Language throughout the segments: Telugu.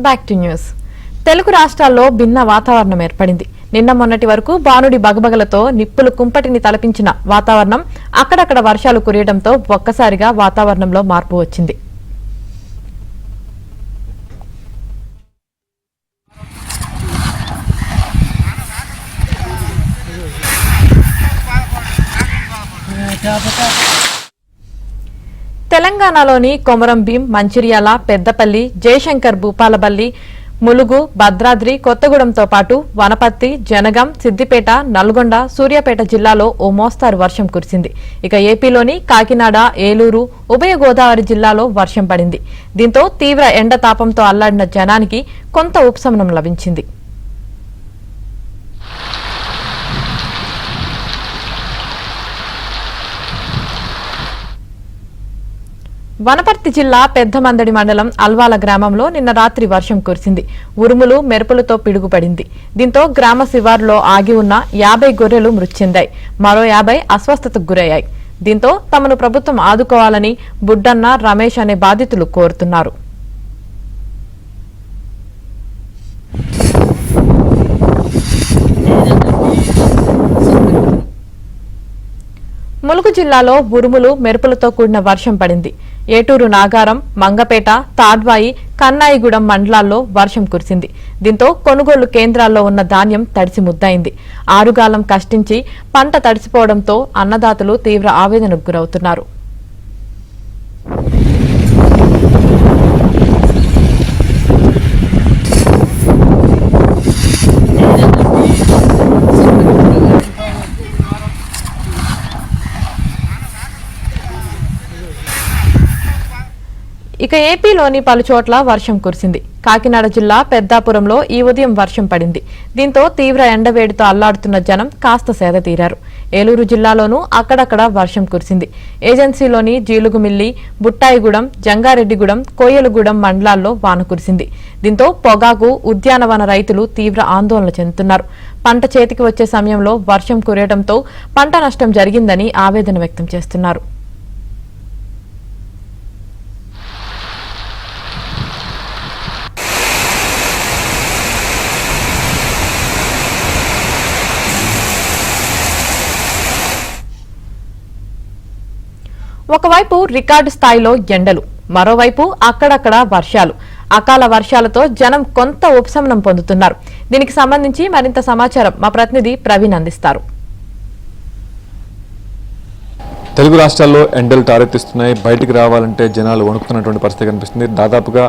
Back to news. తెలుగు రాష్ట్రాల్లో భిన్న వాతావరణం ఏర్పడింది. నిన్న మొన్నటి వరకు బానుడి బగబగలతో నిప్పులు కుంపటిని తలపించిన వాతావరణం అక్కడక్కడ వర్షాలు కురియడంతో ఒక్కసారిగా వాతావరణంలో మార్పు వచ్చింది. తెలంగాణలోని కొమరం భీం, మంచిర్యాల, పెద్దపల్లి, జయశంకర్, భూపాలపల్లి, ములుగు, భద్రాద్రి కొత్తగూడెంతో పాటు వనపర్తి, జనగాం, సిద్దిపేట, నల్గొండ, సూర్యాపేట జిల్లాలో ఓ మోస్తారు వర్షం కురిసింది. ఇక ఏపీలోని కాకినాడ, ఏలూరు, ఉభయ గోదావరి జిల్లాలో వర్షం పడింది. దీంతో తీవ్ర ఎండతాపంతో అల్లాడిన జనానికి కొంత ఉపశమనం లభించింది. వనపర్తి జిల్లా పెద్దమందడి మండలం అల్వాల గ్రామంలో నిన్న రాత్రి వర్షం కురిసింది. ఉరుములు, మెరుపులతో పిడుగుపడింది. దీంతో గ్రామ శివారులో ఆగి ఉన్న 50 గొర్రెలు మృతి చెందాయి. మరో 50 అస్వస్థతకు గురయ్యాయి. దీంతో తమను ప్రభుత్వం ఆదుకోవాలని బుడ్డన్న, రమేష్ అనే బాధితులు కోరుతున్నారు. ములుగు జిల్లాలో ఉరుములు, మెరుపులతో కూడిన వర్షం పడింది. ఏటూరు, నాగారం, మంగపేట, తాడ్వాయి, కన్నాయిగూడెం మండలాల్లో వర్షం కురిసింది. దీంతో కొనుగోలు కేంద్రాల్లో ఉన్న ధాన్యం తడిసి ముద్దయింది. ఆరుగాలం కష్టించి పంట తడిసిపోవడంతో అన్నదాతలు తీవ్ర ఆవేదనకు గురవుతున్నారు. ఇక ఏపీలోని పలుచోట్ల వర్షం కురిసింది. కాకినాడ జిల్లా పెద్దాపురంలో ఈ ఉదయం వర్షం పడింది. దీంతో తీవ్ర ఎండవేడితో అల్లాడుతున్న జనం కాస్త సేద తీరారు. ఏలూరు జిల్లాలోనూ అక్కడక్కడ వర్షం కురిసింది. ఏజెన్సీలోని జీలుగుమిల్లి, బుట్టాయిగూడెం, జంగారెడ్డిగూడెం, కోయలుగూడెం మండలాల్లో వాన కురిసింది. దీంతో పొగాకు, ఉద్యానవన రైతులు తీవ్ర ఆందోళన చెందుతున్నారు. పంట చేతికి వచ్చే సమయంలో వర్షం కురియడంతో పంట నష్టం జరిగిందని ఆవేదన వ్యక్తం చేస్తున్నారు. ఒకవైపు రికార్డు స్థాయిలో ఎండలు, మరోవైపు అక్కడక్కడ వర్షాలు. అకాల వర్షాలతో జనం కొంత ఉపశమనం పొందుతున్నారు. దీనికి సంబంధించి మరింత సమాచారం మా ప్రతినిధి ప్రవీణ్ అందిస్తారు. తెలుగు రాష్ట్రాల్లో ఎండలు టారెత్తిస్తున్నాయి. బయటికి రావాలంటే జనాలు వణుకుతున్నటువంటి పరిస్థితి కనిపిస్తుంది. దాదాపుగా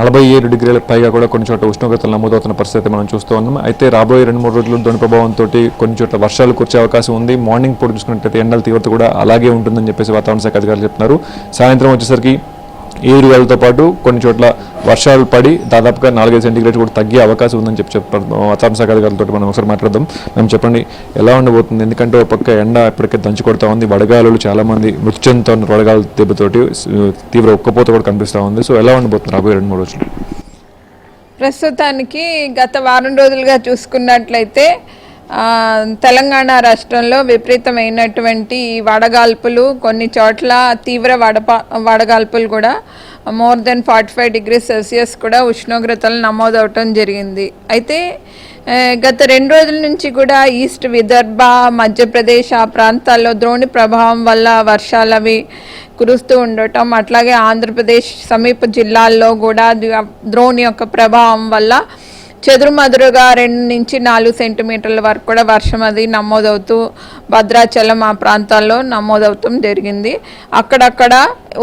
47 డిగ్రీలకు పైగా కూడా కొన్ని చోట్ల ఉష్ణోగ్రతలు నమోదవుతున్న పరిస్థితి మనం చూస్తూ ఉన్నాం. అయితే రాబోయే 2-3 రోజులు ద్రోణి ప్రభావంతో కొన్ని చోట్ల వర్షాలు కురిసే అవకాశం ఉంది. మార్నింగ్ పూట చూసుకున్నట్లయితే ఎండల తీవ్రత కూడా అలాగే ఉంటుందని చెప్పేసి వాతావరణ శాఖ అధికారులు చెప్తున్నారు. సాయంత్రం వచ్చేసరికి ఏరుగాలతో పాటు కొన్ని చోట్ల వర్షాలు పడి దాదాపుగా 4-5 సెంటీగ్రేడ్ కూడా తగ్గే అవకాశం ఉందని చెప్పారు వాతావరణ శాఖ అధికారులతో. మనం ఒకసారి మాట్లాడదాం. మేము చెప్పండి, ఎలా ఉండబోతుంది? ఎందుకంటే ఒక పక్క ఎండ ఇప్పటికే దంచి కొడతా ఉంది. వడగాలులు చాలా మంది మృతి చెందుతా ఉన్నారు. వడగాలు దెబ్బతోటి తీవ్ర ఉక్కపోత కూడా కనిపిస్తూ ఉంది. సో ఎలా ఉండబోతుంది రాబోయే 2-3 రోజులు? ప్రస్తుతానికి గత వారం రోజులుగా చూసుకున్నట్లయితే తెలంగాణ రాష్ట్రంలో విపరీతమైనటువంటి వడగాల్పులు, కొన్ని చోట్ల తీవ్ర వడగాల్పులు కూడా మోర్ దెన్ 45 degrees సెల్సియస్ కూడా ఉష్ణోగ్రతలు నమోదవటం జరిగింది. అయితే గత 2 రోజుల నుంచి కూడా ఈస్ట్ విదర్భ, మధ్యప్రదేశ్ ఆ ప్రాంతాల్లో ద్రోణి ప్రభావం వల్ల వర్షాలు అవి కురుస్తూ ఉండటం, అట్లాగే ఆంధ్రప్రదేశ్ సమీప జిల్లాల్లో కూడా ద్రోణి యొక్క ప్రభావం వల్ల చెదురుమదురుగా 2 నుంచి 4 సెంటీమీటర్ల వరకు కూడా వర్షం అది నమోదవుతూ భద్రాచలం ఆ ప్రాంతాల్లో నమోదవటం జరిగింది. అక్కడక్కడ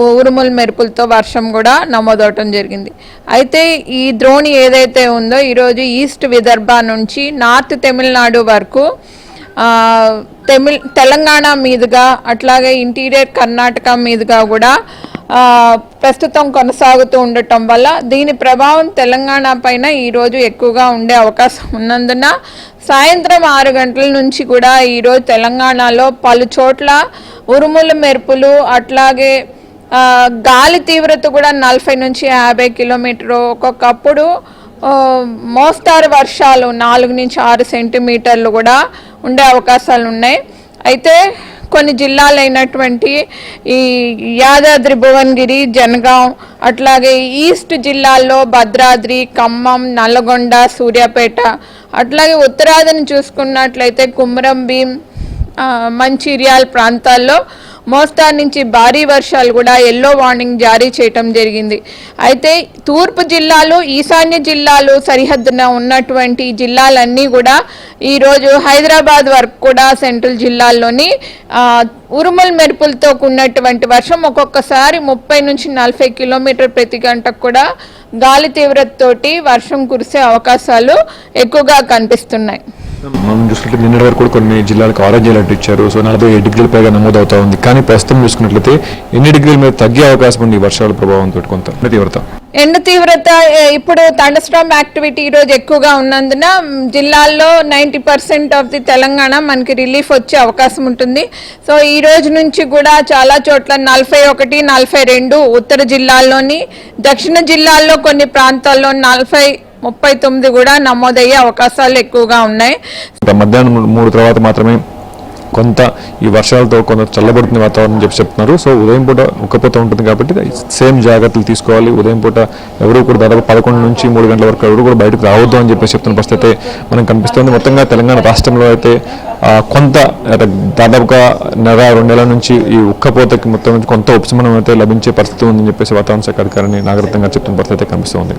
ఉరుములు, మెరుపులతో వర్షం కూడా నమోదవటం జరిగింది. అయితే ఈ ద్రోణి ఏదైతే ఉందో ఈరోజు ఈస్ట్ విదర్భ నుంచి నార్త్ తమిళనాడు వరకు తెలంగాణ మీదుగా అట్లాగే ఇంటీరియర్ కర్ణాటక మీదుగా కూడా ప్రస్తుతం కొనసాగుతూ ఉండటం వల్ల దీని ప్రభావం తెలంగాణ పైన ఈరోజు ఎక్కువగా ఉండే అవకాశం ఉన్నందున సాయంత్రం 6 గంటల నుంచి కూడా ఈరోజు తెలంగాణలో పలు చోట్ల ఉరుములు, మెరుపులు అట్లాగే గాలి తీవ్రత కూడా 40 నుంచి 50 కిలోమీటర్లు, ఒక్కొక్కప్పుడు మోస్తారు వర్షాలు 4 నుంచి 6 సెంటీమీటర్లు కూడా ఉండే అవకాశాలు ఉన్నాయి. అయితే కొన్ని జిల్లాలైనటువంటి ఈ యాదాద్రి భువనగిరి, జనగాం, అట్లాగే ఈస్ట్ జిల్లాల్లో భద్రాద్రి, ఖమ్మం, నల్లగొండ, సూర్యాపేట, అట్లాగే ఉత్తరాదిని చూసుకున్నట్లయితే కుమ్రం భీం, మంచిర్యాల ప్రాంతాల్లో మోస్తారు నుంచి భారీ వర్షాలు కూడా ఎల్లో వార్నింగ్ జారీ చేయటం జరిగింది. అయితే తూర్పు జిల్లాలు, ఈశాన్య జిల్లాలు సరిహద్దున ఉన్నటువంటి జిల్లాలన్నీ కూడా ఈరోజు హైదరాబాద్ వరకు కూడా సెంట్రల్ జిల్లాల్లోని ఉరుములు మెరుపులతో కూడినటువంటి వర్షం ఒక్కొక్కసారి 30 నుంచి 40 కిలోమీటర్ ప్రతి గంటకు కూడా గాలి తీవ్రతతోటి వర్షం కురిసే అవకాశాలు ఎక్కువగా కనిపిస్తున్నాయి. మనం చూసుకుంటే నిన్నటి వరకు కూడా కొన్ని జిల్లాలకు ఆరెంజ్ అలర్ట్ ఇచ్చారు. సో 47 డిగ్రీల పైగా నమోదవుతా ఉంది. కానీ ప్రస్తుతం చూసుకున్నట్లయితే ఎన్ని డిగ్రీల మీద తగ్గే అవకాశం ఉంది ఈ వర్షాల ప్రభావంతో కొంత తీవ్రత? ఎండ తీవ్రత ఇప్పుడు థండర్స్టార్మ్ యాక్టివిటీ ఈరోజు ఎక్కువగా ఉన్నందున జిల్లాల్లో 90% ఆఫ్ ది తెలంగాణ మనకి రిలీఫ్ వచ్చే అవకాశం ఉంటుంది. సో ఈ రోజు నుంచి కూడా చాలా చోట్ల 41, 42 ఉత్తర జిల్లాల్లోని, దక్షిణ జిల్లాల్లో కొన్ని ప్రాంతాల్లో 40, 39 కూడా నమోదయ్యే అవకాశాలు ఎక్కువగా ఉన్నాయి. మధ్యాహ్నం 3 తర్వాత మాత్రమే కొంత ఈ వర్షాలతో కొంత చల్లబడుతున్న వాతావరణం చెప్తున్నారు. సో ఉదయం పూట ఉక్కపోత ఉంటుంది కాబట్టి సేమ్ జాగ్రత్తలు తీసుకోవాలి. ఉదయం పూట ఎవరు కూడా దాదాపు 11 నుంచి 3 గంటల వరకు ఎవరు కూడా బయటకు రావద్దు అని చెప్పేసి చెప్తున్న పరిస్థితి అయితే మనకు కనిపిస్తుంది. మొత్తంగా తెలంగాణ రాష్ట్రంలో అయితే కొంత దాదాపుగా 1.5-2 నెలల నుంచి ఈ ఉక్కపోతకి మొత్తం నుంచి కొంత ఉపశమనం అయితే లభించే పరిస్థితి ఉందని చెప్పేసి వాతావరణ శాఖ అధికారిని నాగరత్నంగా చెప్తున్న పరిస్థితి అయితే కనిపిస్తుంది.